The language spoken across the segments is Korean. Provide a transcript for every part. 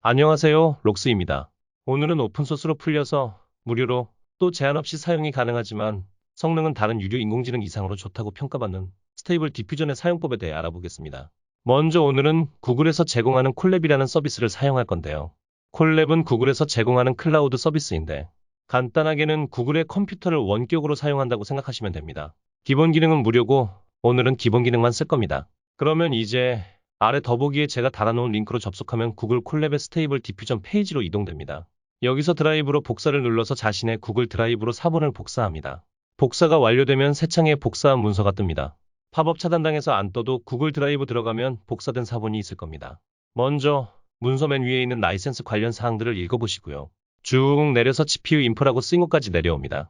안녕하세요, 록스입니다. 오늘은 오픈소스로 풀려서 무료로 또 제한 없이 사용이 가능하지만 성능은 다른 유료 인공지능 이상으로 좋다고 평가받는 스테이블 디퓨전의 사용법에 대해 알아보겠습니다. 먼저 오늘은 구글에서 제공하는 콜랩이라는 서비스를 사용할 건데요. 콜랩은 구글에서 제공하는 클라우드 서비스인데 간단하게는 구글의 컴퓨터를 원격으로 사용한다고 생각하시면 됩니다. 기본 기능은 무료고 오늘은 기본 기능만 쓸 겁니다. 그러면 이제 아래 더보기에 제가 달아놓은 링크로 접속하면 구글 콜랩의 스테이블 디퓨전 페이지로 이동됩니다. 여기서 드라이브로 복사를 눌러서 자신의 구글 드라이브로 사본을 복사합니다. 복사가 완료되면 새 창에 복사한 문서가 뜹니다. 팝업 차단당해서 안 떠도 구글 드라이브 들어가면 복사된 사본이 있을 겁니다. 먼저 문서 맨 위에 있는 라이센스 관련 사항들을 읽어보시고요. 쭉 내려서 CPU 인프라고 쓰인 곳까지 내려옵니다.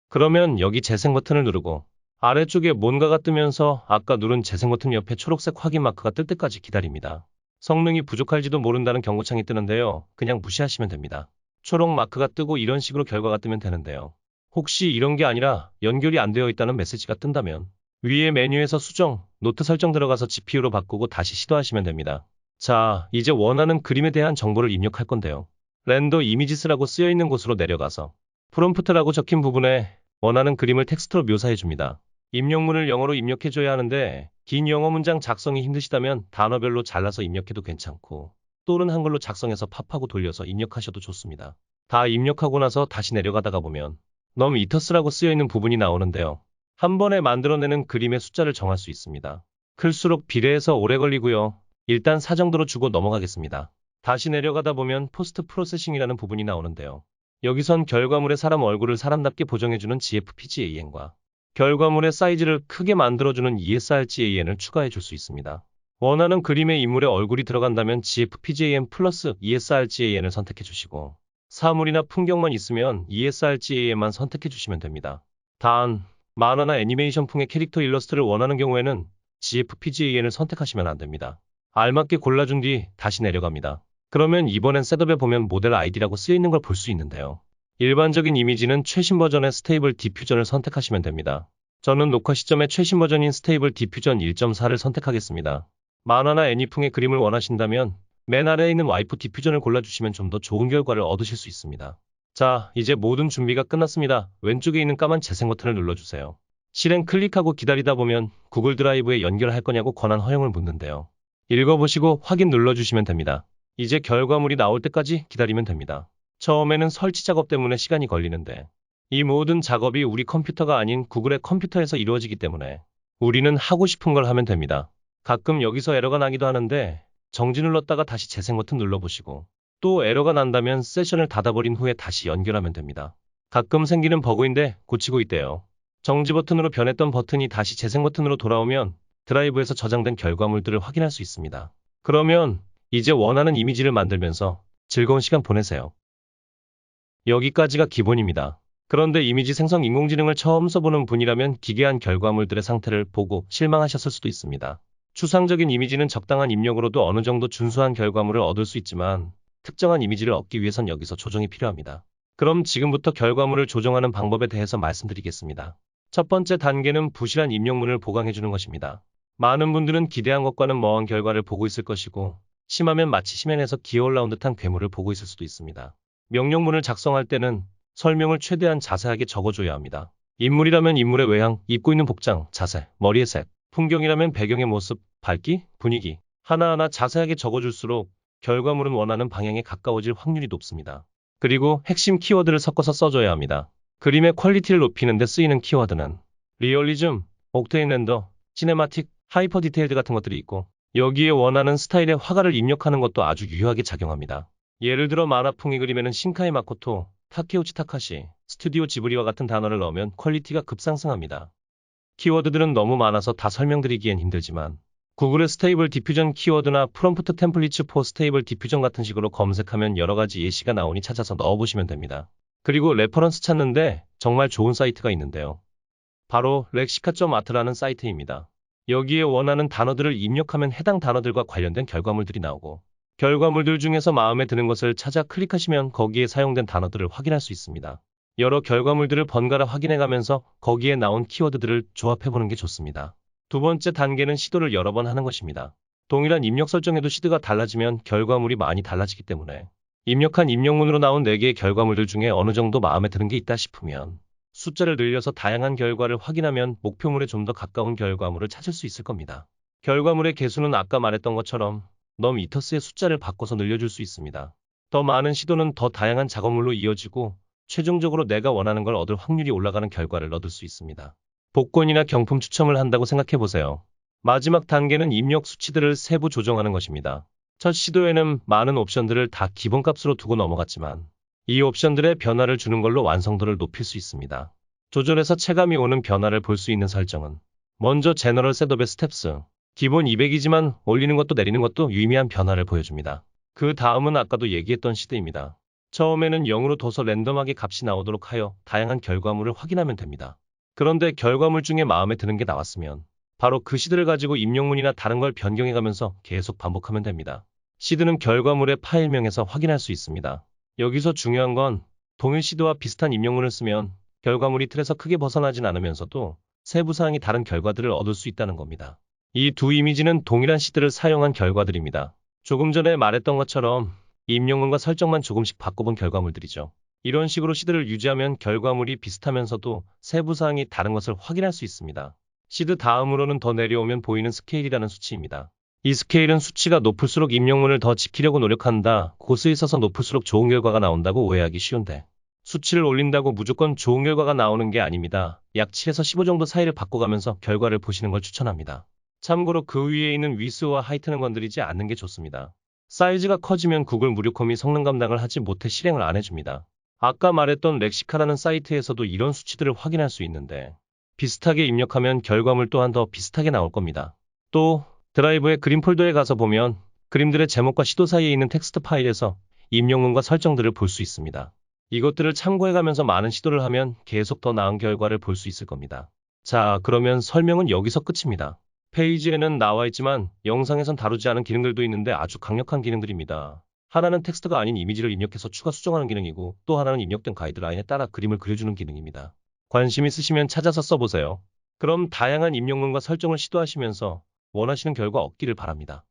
그러면 여기 재생 버튼을 누르고 아래쪽에 뭔가가 뜨면서 아까 누른 재생 버튼 옆에 초록색 확인 마크가 뜰 때까지 기다립니다. 성능이 부족할지도 모른다는 경고창이 뜨는데요. 그냥 무시하시면 됩니다. 초록 마크가 뜨고 이런 식으로 결과가 뜨면 되는데요. 혹시 이런 게 아니라 연결이 안 되어 있다는 메시지가 뜬다면 위에 메뉴에서 수정, 노트 설정 들어가서 GPU로 바꾸고 다시 시도하시면 됩니다. 자, 이제 원하는 그림에 대한 정보를 입력할 건데요. 렌더 이미지스라고 쓰여 있는 곳으로 내려가서 프롬프트라고 적힌 부분에 원하는 그림을 텍스트로 묘사해 줍니다. 입력문을 영어로 입력해줘야 하는데 긴 영어 문장 작성이 힘드시다면 단어별로 잘라서 입력해도 괜찮고 또는 한글로 작성해서 팝하고 돌려서 입력하셔도 좋습니다. 다 입력하고 나서 다시 내려가다가 보면 넘 이터스라고 쓰여있는 부분이 나오는데요. 한 번에 만들어내는 그림의 숫자를 정할 수 있습니다. 클수록 비례해서 오래 걸리고요. 일단 4 정도로 주고 넘어가겠습니다. 다시 내려가다 보면 포스트 프로세싱이라는 부분이 나오는데요. 여기선 결과물의 사람 얼굴을 사람답게 보정해주는 GFPGAN과 결과물의 사이즈를 크게 만들어주는 ESRGAN을 추가해 줄 수 있습니다. 원하는 그림의 인물의 얼굴이 들어간다면 GFPGAN 플러스 ESRGAN을 선택해 주시고 사물이나 풍경만 있으면 ESRGAN만 선택해 주시면 됩니다. 단, 만화나 애니메이션풍의 캐릭터 일러스트를 원하는 경우에는 GFPGAN을 선택하시면 안 됩니다. 알맞게 골라준 뒤 다시 내려갑니다. 그러면 이번엔 셋업에 보면 모델 아이디라고 쓰여 있는 걸 볼 수 있는데요. 일반적인 이미지는 최신 버전의 스테이블 디퓨전을 선택하시면 됩니다. 저는 녹화 시점에 최신 버전인 스테이블 디퓨전 1.4를 선택하겠습니다. 만화나 애니풍의 그림을 원하신다면 맨 아래에 있는 와이프 디퓨전을 골라주시면 좀 더 좋은 결과를 얻으실 수 있습니다. 자, 이제 모든 준비가 끝났습니다. 왼쪽에 있는 까만 재생 버튼을 눌러주세요. 실행 클릭하고 기다리다 보면 구글 드라이브에 연결할 거냐고 권한 허용을 묻는데요. 읽어보시고 확인 눌러주시면 됩니다. 이제 결과물이 나올 때까지 기다리면 됩니다. 처음에는 설치 작업 때문에 시간이 걸리는데 이 모든 작업이 우리 컴퓨터가 아닌 구글의 컴퓨터에서 이루어지기 때문에 우리는 하고 싶은 걸 하면 됩니다. 가끔 여기서 에러가 나기도 하는데 정지 눌렀다가 다시 재생 버튼 눌러보시고 또 에러가 난다면 세션을 닫아버린 후에 다시 연결하면 됩니다. 가끔 생기는 버그인데 고치고 있대요. 정지 버튼으로 변했던 버튼이 다시 재생 버튼으로 돌아오면 드라이브에서 저장된 결과물들을 확인할 수 있습니다. 그러면 이제 원하는 이미지를 만들면서 즐거운 시간 보내세요. 여기까지가 기본입니다. 그런데 이미지 생성 인공지능을 처음 써보는 분이라면 기괴한 결과물들의 상태를 보고 실망하셨을 수도 있습니다. 추상적인 이미지는 적당한 입력으로도 어느 정도 준수한 결과물을 얻을 수 있지만 특정한 이미지를 얻기 위해선 여기서 조정이 필요합니다. 그럼 지금부터 결과물을 조정하는 방법에 대해서 말씀드리겠습니다. 첫 번째 단계는 부실한 입력문을 보강해주는 것입니다. 많은 분들은 기대한 것과는 먼 결과를 보고 있을 것이고 심하면 마치 심연에서 기어올라온 듯한 괴물을 보고 있을 수도 있습니다. 명령문을 작성할 때는 설명을 최대한 자세하게 적어줘야 합니다. 인물이라면 인물의 외향, 입고 있는 복장, 자세, 머리의 색, 풍경이라면 배경의 모습, 밝기, 분위기 하나하나 자세하게 적어줄수록 결과물은 원하는 방향에 가까워질 확률이 높습니다. 그리고 핵심 키워드를 섞어서 써줘야 합니다. 그림의 퀄리티를 높이는 데 쓰이는 키워드는 리얼리즘, 옥테인 렌더, 시네마틱, 하이퍼 디테일드 같은 것들이 있고 여기에 원하는 스타일의 화가를 입력하는 것도 아주 유효하게 작용합니다. 예를 들어 만화풍의 그림에는 신카이 마코토, 타케우치 타카시, 스튜디오 지브리와 같은 단어를 넣으면 퀄리티가 급상승합니다. 키워드들은 너무 많아서 다 설명드리기엔 힘들지만 구글의 스테이블 디퓨전 키워드나 프롬프트 템플릿츠 포 스테이블 디퓨전 같은 식으로 검색하면 여러가지 예시가 나오니 찾아서 넣어보시면 됩니다. 그리고 레퍼런스 찾는데 정말 좋은 사이트가 있는데요. 바로 렉시카.아트라는 사이트입니다. 여기에 원하는 단어들을 입력하면 해당 단어들과 관련된 결과물들이 나오고 결과물들 중에서 마음에 드는 것을 찾아 클릭하시면 거기에 사용된 단어들을 확인할 수 있습니다. 여러 결과물들을 번갈아 확인해가면서 거기에 나온 키워드들을 조합해보는 게 좋습니다. 두 번째 단계는 시도를 여러 번 하는 것입니다. 동일한 입력 설정에도 시드가 달라지면 결과물이 많이 달라지기 때문에 입력한 입력문으로 나온 4개의 결과물들 중에 어느 정도 마음에 드는 게 있다 싶으면 숫자를 늘려서 다양한 결과를 확인하면 목표물에 좀 더 가까운 결과물을 찾을 수 있을 겁니다. 결과물의 개수는 아까 말했던 것처럼 넘이터스의 숫자를 바꿔서 늘려줄 수 있습니다. 더 많은 시도는 더 다양한 작업물로 이어지고 최종적으로 내가 원하는 걸 얻을 확률이 올라가는 결과를 얻을 수 있습니다. 복권이나 경품 추첨을 한다고 생각해 보세요. 마지막 단계는 입력 수치들을 세부 조정하는 것입니다. 첫 시도에는 많은 옵션들을 다 기본값으로 두고 넘어갔지만 이 옵션들의 변화를 주는 걸로 완성도를 높일 수 있습니다. 조절해서 체감이 오는 변화를 볼 수 있는 설정은 먼저 제너럴 셋업의 스텝스, 기본 200이지만 올리는 것도 내리는 것도 유의미한 변화를 보여줍니다. 그 다음은 아까도 얘기했던 시드입니다. 처음에는 0으로 둬서 랜덤하게 값이 나오도록 하여 다양한 결과물을 확인하면 됩니다. 그런데 결과물 중에 마음에 드는 게 나왔으면 바로 그 시드를 가지고 입력문이나 다른 걸 변경해가면서 계속 반복하면 됩니다. 시드는 결과물의 파일명에서 확인할 수 있습니다. 여기서 중요한 건 동일 시드와 비슷한 입력문을 쓰면 결과물이 틀에서 크게 벗어나진 않으면서도 세부사항이 다른 결과들을 얻을 수 있다는 겁니다. 이 두 이미지는 동일한 시드를 사용한 결과들입니다. 조금 전에 말했던 것처럼 입력문과 설정만 조금씩 바꿔본 결과물들이죠. 이런 식으로 시드를 유지하면 결과물이 비슷하면서도 세부사항이 다른 것을 확인할 수 있습니다. 시드 다음으로는 더 내려오면 보이는 스케일이라는 수치입니다. 이 스케일은 수치가 높을수록 입력문을 더 지키려고 노력한다. 고스에 있어서 높을수록 좋은 결과가 나온다고 오해하기 쉬운데 수치를 올린다고 무조건 좋은 결과가 나오는 게 아닙니다. 약 7에서 15 정도 사이를 바꿔가면서 결과를 보시는 걸 추천합니다. 참고로 그 위에 있는 위스와 하이트는 건드리지 않는 게 좋습니다. 사이즈가 커지면 구글 무료컴이 성능 감당을 하지 못해 실행을 안 해줍니다. 아까 말했던 렉시카라는 사이트에서도 이런 수치들을 확인할 수 있는데 비슷하게 입력하면 결과물 또한 더 비슷하게 나올 겁니다. 또 드라이브의 그림 폴더에 가서 보면 그림들의 제목과 시도 사이에 있는 텍스트 파일에서 입력문과 설정들을 볼 수 있습니다. 이것들을 참고해가면서 많은 시도를 하면 계속 더 나은 결과를 볼 수 있을 겁니다. 자, 그러면 설명은 여기서 끝입니다. 페이지에는 나와 있지만 영상에선 다루지 않은 기능들도 있는데 아주 강력한 기능들입니다. 하나는 텍스트가 아닌 이미지를 입력해서 추가 수정하는 기능이고 또 하나는 입력된 가이드라인에 따라 그림을 그려주는 기능입니다. 관심 있으시면 찾아서 써보세요. 그럼 다양한 입력문과 설정을 시도하시면서 원하시는 결과 얻기를 바랍니다.